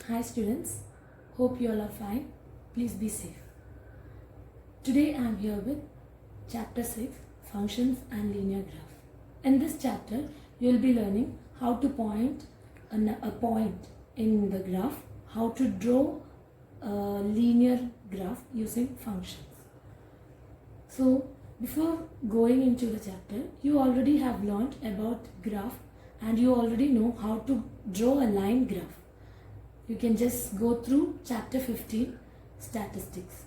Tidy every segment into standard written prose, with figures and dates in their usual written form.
Hi students, hope you all are fine. Please be safe. Today I am here with chapter 6, Functions and Linear Graph. In this chapter you will be learning how to point a point in the graph, how to draw a linear graph using functions. So before going into the chapter, you already have learned about graph and you already know how to draw a line graph. You can just go through chapter 15, statistics.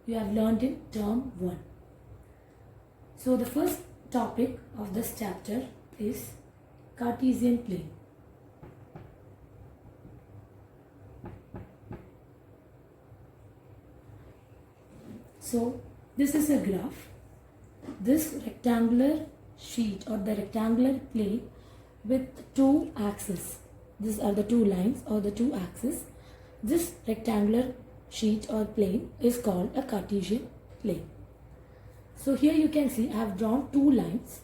You have learned in term 1. So the first topic of this chapter is Cartesian plane. So this is a graph. This rectangular sheet or the rectangular plane with two axes. These are the two lines or the two axes. This rectangular sheet or plane is called a Cartesian plane. So here you can see I have drawn two lines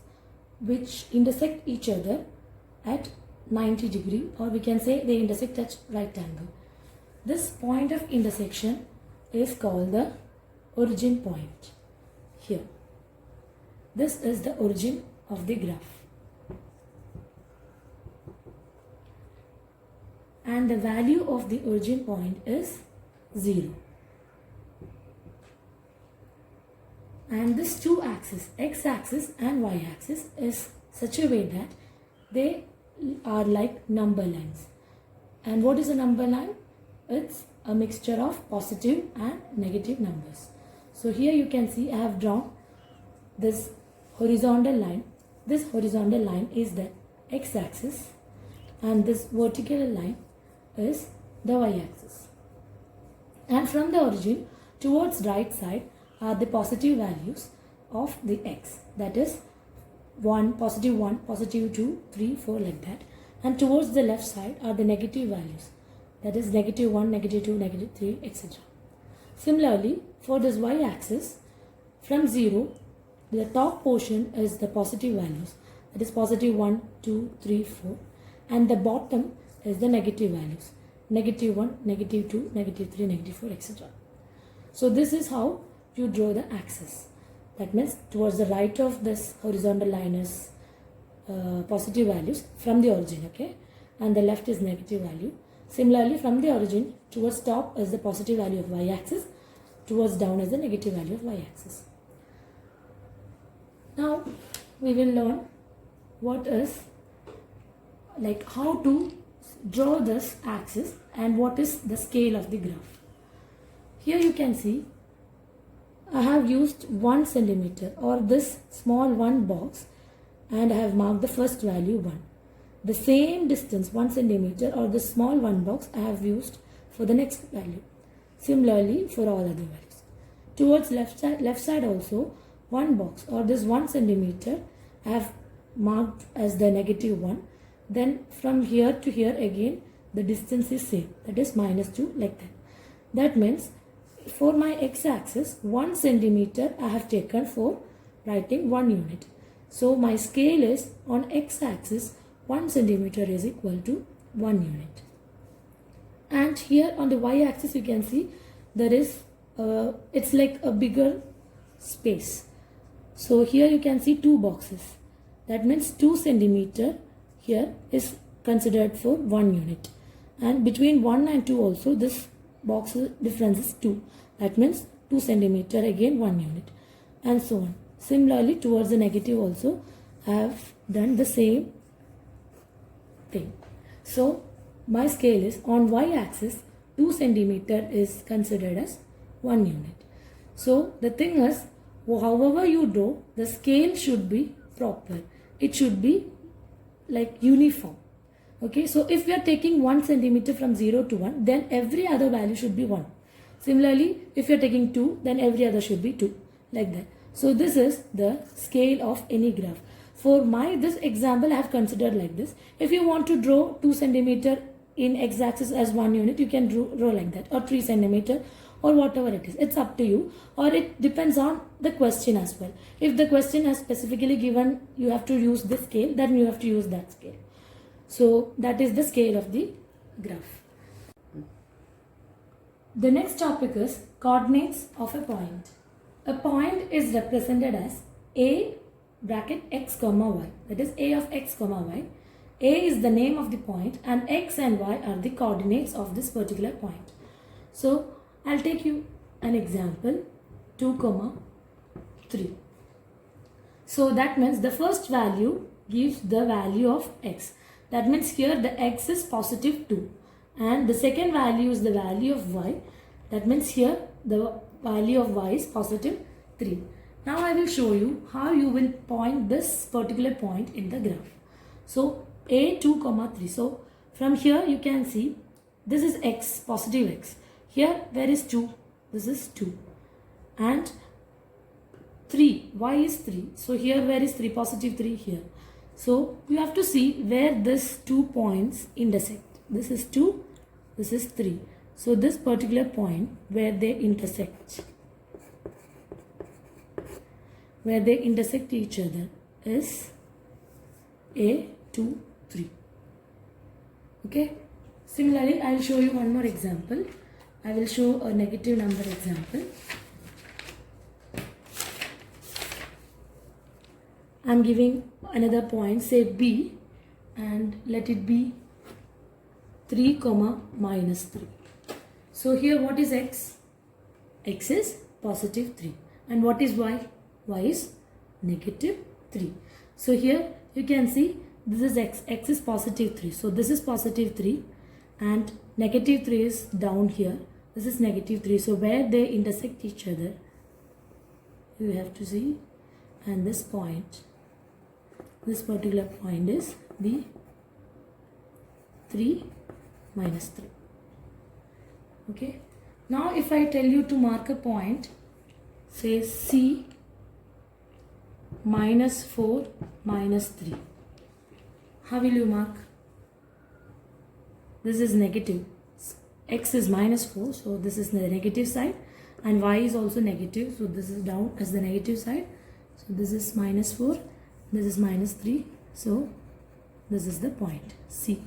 which intersect each other at 90 degree, or we can say they intersect at right angle. This point of intersection is called the origin point here. This is the origin of the graph. And the value of the origin point is 0. And this two axis, x-axis and y-axis, is such a way that they are like number lines. And what is a number line? It's a mixture of positive and negative numbers. So here you can see I have drawn this horizontal line. This horizontal line is the x-axis and this vertical line is the y-axis. And from the origin towards right side are the positive values of the x, that is 1, positive 2, 3, 4 like that. And towards the left side are the negative values, that is negative 1, negative 2, negative 3, etc. Similarly, for this y-axis, from 0, the top portion is the positive values, that is positive 1, 2, 3, 4, and the bottom is the negative values, negative 1, negative 2, negative 3, negative 4, etc. So this is how you draw the axis. That means towards the right of this horizontal line is positive values from the origin, okay, and the left is negative value. Similarly, from the origin towards top is the positive value of y-axis, towards down is the negative value of y-axis. Now we will learn what is how to draw this axis and what is the scale of the graph. Here you can see I have used 1 centimeter or this small one box and I have marked the first value 1. The same distance 1 centimeter or the small one box I have used for the next value. Similarly for all other values. Towards left side also 1 box or this 1 centimeter I have marked as the negative 1. Then from here to here again the distance is same, that is -2 like that. That means for my x-axis 1 centimeter I have taken for writing 1 unit. So my scale is on x-axis 1 centimeter is equal to 1 unit. And here on the y-axis you can see there is it's like a bigger space. So here you can see 2 boxes. That means 2 centimeter here is considered for 1 unit, and between 1 and 2 also this box difference is 2. That means 2 centimeter again 1 unit, and so on. Similarly towards the negative also I have done the same thing. So my scale is on y-axis 2 centimeter is considered as 1 unit. So the thing is, however you draw, the scale should be proper. It should be like uniform. Okay, so if we are taking 1 centimeter from 0 to 1, then every other value should be 1. Similarly, if you are taking 2, then every other should be 2, like that. So this is the scale of any graph. For this example I have considered like this. If you want to draw 2 centimeter in x-axis as 1 unit, you can draw like that, or 3 centimeter, or whatever it is. It's up to you, or it depends on the question as well. If the question has specifically given you have to use this scale, then you have to use that scale. So that is the scale of the graph. The next topic is coordinates of a point. A point is represented as a bracket x comma y, that is a of x comma y. A is the name of the point and x and y are the coordinates of this particular point. So I'll take you an example, 2 comma 3. So that means the first value gives the value of x. That means here the x is positive 2 and the second value is the value of y. That means here the value of y is positive 3. Now I will show you how you will point this particular point in the graph. So a 2 comma 3. So from here you can see this is x, positive x. Here where is 2? This is 2. And 3, y is 3. So here where is 3? Positive 3 here. So you have to see where this 2 points intersect. This is 2, this is 3. So this particular point where they intersect each other is a 2, 3. Okay. Similarly, I will show you one more example. I will show a negative number example. I am giving another point, say b, and let it be 3 comma minus 3. So here what is x? X is positive 3. And what is y? Y is negative 3. So here you can see this is x. X is positive 3. So this is positive 3 and negative 3 is down here. This is negative 3. So where they intersect each other, you have to see, and this point, this particular point is the 3 minus 3. Okay. Now if I tell you to mark a point, say C minus 4 minus 3. How will you mark? This is negative. X is minus 4, so this is the negative side, and y is also negative, so this is down as the negative side. So this is minus 4, this is minus 3, so this is the point C.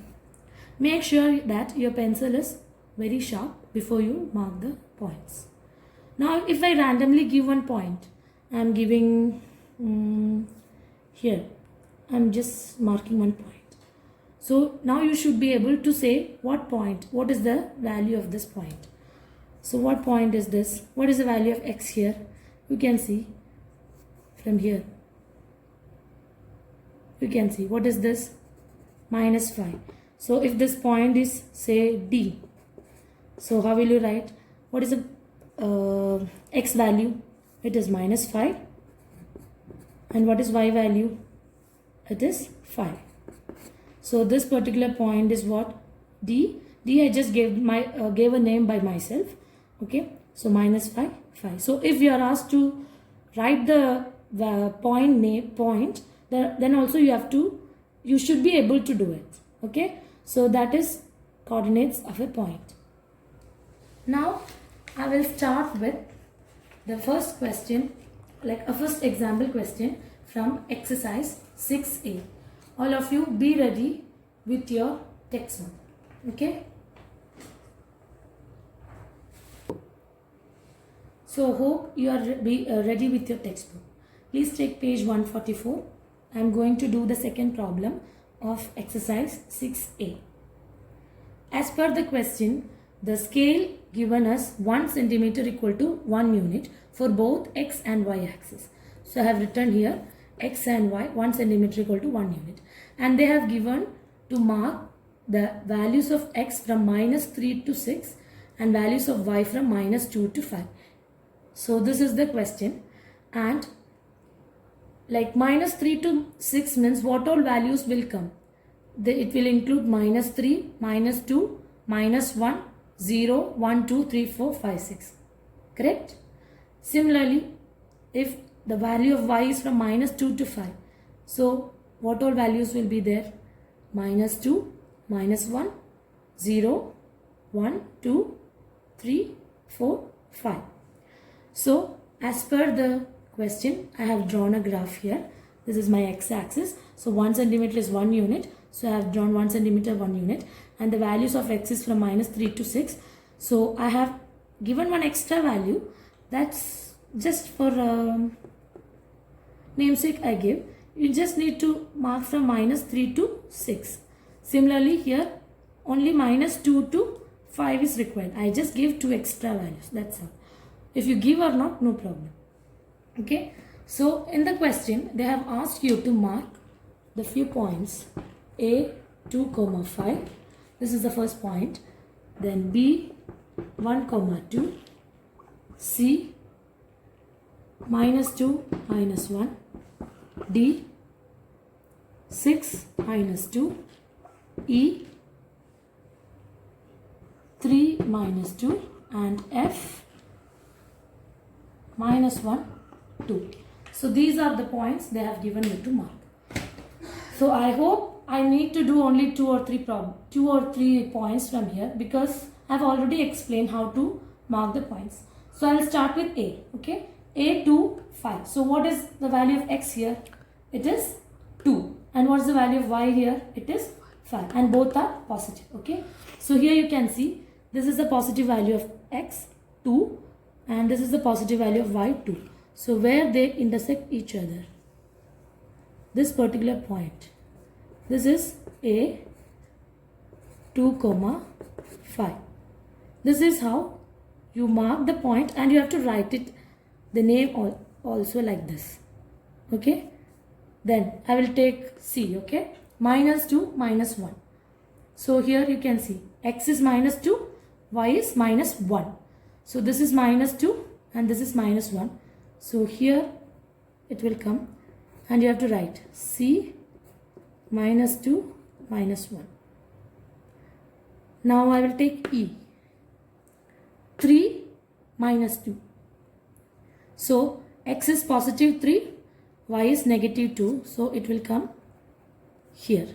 Make sure that your pencil is very sharp before you mark the points. Now if I randomly give one point, I am giving here, I am just marking one point. So now you should be able to say what point, what is the value of this point. So what point is this? What is the value of x here? You can see from here. You can see what is this? Minus 5. So if this point is say D, so how will you write? What is the x value? It is minus 5. And what is y value? It is 5. So this particular point is what? D. D I just gave a name by myself. Okay. So minus 5, 5. So if you are asked to write the point name, then also you should be able to do it. Okay. So that is coordinates of a point. Now I will start with the first question, like a first example question from exercise 6A. All of you be ready with your textbook. Okay. So hope you are ready with your textbook. Please take page 144. I am going to do the second problem of exercise 6A. As per the question, the scale given us 1 centimeter equal to 1 unit for both x and y axis. So I have written here x and y 1 centimeter equal to 1 unit. And they have given to mark the values of x from minus 3 to 6 and values of y from minus 2 to 5. So this is the question, and like minus 3 to 6 means what all values will come? It will include minus 3, minus 2, minus 1, 0, 1, 2, 3, 4, 5, 6. Correct? Similarly, if the value of y is from minus 2 to 5, so what all values will be there? Minus 2, minus 1, 0, 1, 2, 3, 4, 5. So as per the question, I have drawn a graph here. This is my x-axis. So 1 centimeter is 1 unit. So I have drawn 1 centimeter 1 unit. And the values of x is from minus 3 to 6. So I have given one extra value, that's just for namesake I give. You just need to mark from -3 to 6. Similarly here only -2 to 5 is required. I just give 2 extra values, that's all. If you give or not, no problem. Okay, so in the question they have asked you to mark the few points A 2, 5. This is the first point. Then B 1, 2. C -2, -1. D 6, -2. E 3, -2. And F -1, 2. So these are the points they have given you to mark. So I hope I need to do only 2 or 3 points from here, because I have already explained how to mark the points. So I will start with A. Okay, A 2, 5. So what is the value of X here? It is 2. And what is the value of Y here? It is 5. And both are positive. Okay, so here you can see this is the positive value of X 2 and this is the positive value of Y 2. So where they intersect each other, this particular point, this is A 2, 5. This is how you mark the point, and you have to write it, the name also like this. Okay, then I will take C. Okay, -2, -1. So here you can see X is -2, Y is -1. So this is -2 and this is -1. So here it will come, and you have to write C -2, -1. Now I will take E 3, -2. So X is +3, Y is -2. So it will come here.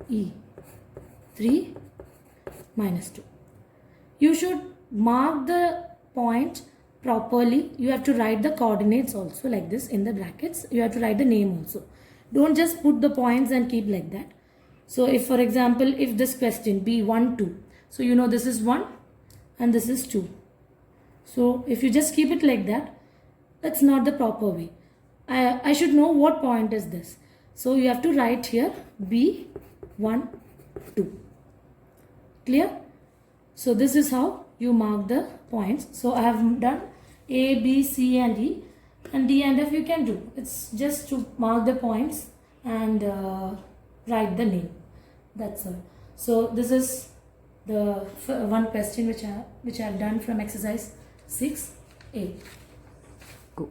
E 3, -2. You should mark the point properly. You have to write the coordinates also like this in the brackets. You have to write the name also. Don't just put the points and keep like that. So if, for example, if this question be 1, 2. So you know this is 1 and this is 2. So if you just keep it like that, that's not the proper way. I should know what point is this. So you have to write here B 1, 2. Clear? So this is how you mark the points. So I have done A, B, C and E, and D and F you can do. It's just to mark the points and write the name. That's all. So this is the one question which I have done from exercise 6A. Go.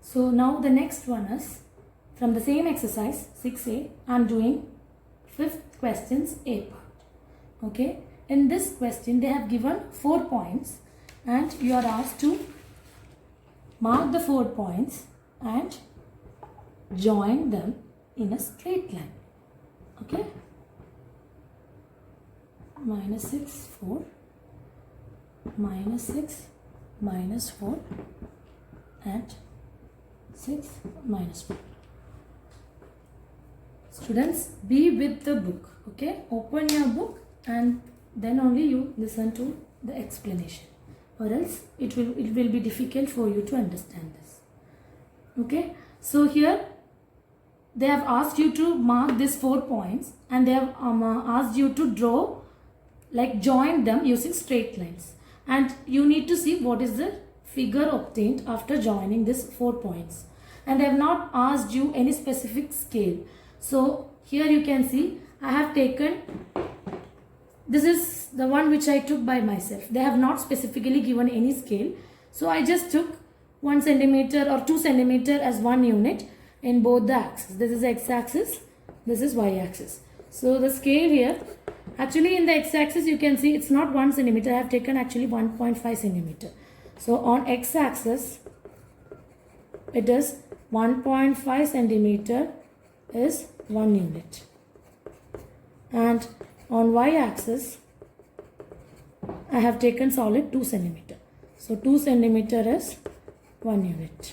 So now the next one is from the same exercise 6A. I am doing 5th questions A part. Okay. In this question they have given 4 points and you are asked to mark the 4 points and join them in a straight line. Okay. -6, 4, -6, -4 and 6, -4. Students, be with the book. Okay. Open your book and then only you listen to the explanation, or else it will be difficult for you to understand this. Okay, so here they have asked you to mark these 4 points and they have asked you to draw, like join them using straight lines, and you need to see what is the figure obtained after joining these 4 points, and they have not asked you any specific scale. So here you can see I have taken, this is the one which I took by myself. They have not specifically given any scale. So I just took 1 centimeter or 2 centimeter as one unit in both the axes. This is x-axis, this is y-axis. So the scale here, actually in the x-axis you can see it's not 1 centimeter. I have taken actually 1.5 centimeter. So on x-axis it is 1.5 centimeter is 1 unit. And on y-axis, I have taken solid 2 centimeter. So 2 centimeter is 1 unit.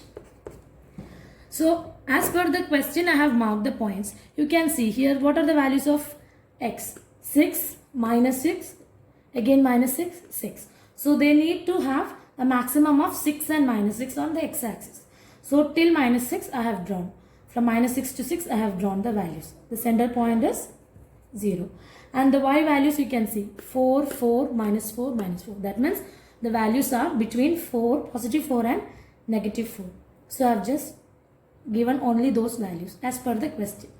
So as per the question, I have marked the points. You can see here what are the values of x. 6, -6, again minus 6, 6. So they need to have a maximum of 6 and minus 6 on the x-axis. So till minus 6 I have drawn. From minus 6 to 6 I have drawn the values. The center point is 0. And the y values you can see 4, 4, minus 4, minus 4. That means the values are between 4, positive 4 and negative 4. So I have just given only those values as per the question.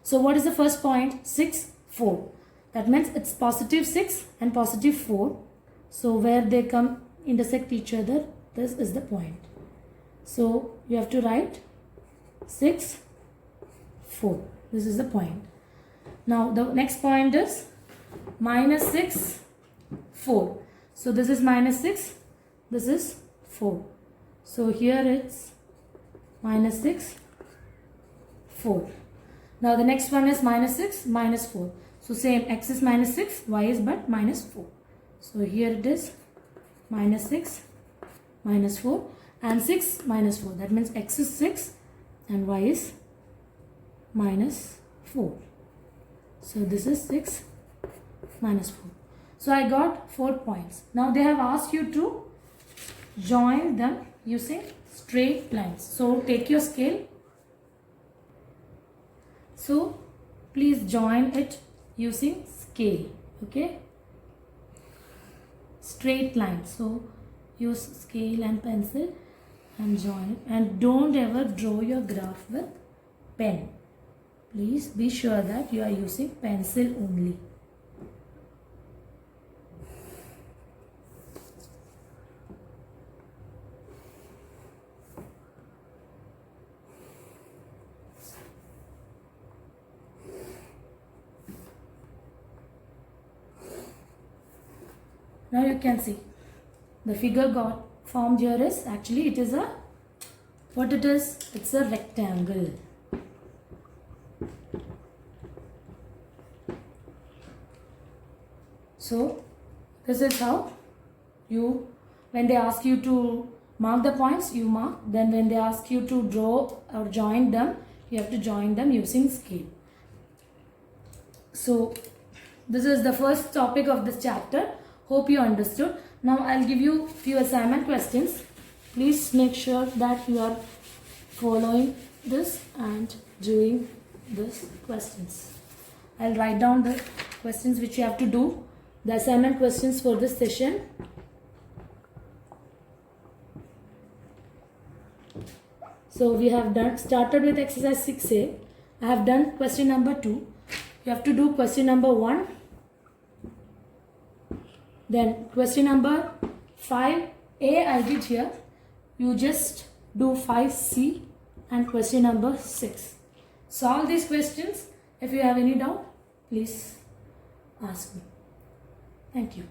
So what is the first point? 6, 4. That means it's positive 6 and positive 4. So where they come intersect each other, this is the point. So you have to write 6, 4. This is the point. Now the next point is minus 6, 4. So this is minus 6, this is 4. So here it's minus 6, 4. Now the next one is minus 6, minus 4. So same, x is minus 6, y is but minus 4. So here it is minus 6, minus 4 and 6 minus 4. That means x is 6 and y is minus 4. So this is 6 minus 4. So I got 4 points. Now they have asked you to join them using straight lines. So take your scale. So please join it using scale. Okay. Straight lines. So use scale and pencil and join it. And don't ever draw your graph with pen. Please be sure that you are using pencil only. Now you can see the figure got formed here is actually it is a, what it is? It's a rectangle. So this is how you, when they ask you to mark the points, you mark. Then when they ask you to draw or join them, you have to join them using scale. So this is the first topic of this chapter. Hope you understood. Now I'll give you few assignment questions. Please make sure that you are following this and doing these questions. I'll write down the questions which you have to do. The assignment questions for this session. So we have started with exercise 6A. I have done question number 2. You have to do question number 1. Then question number 5A I did here. You just do 5C and question number 6. Solve these questions. If you have any doubt, please ask me. Thank you.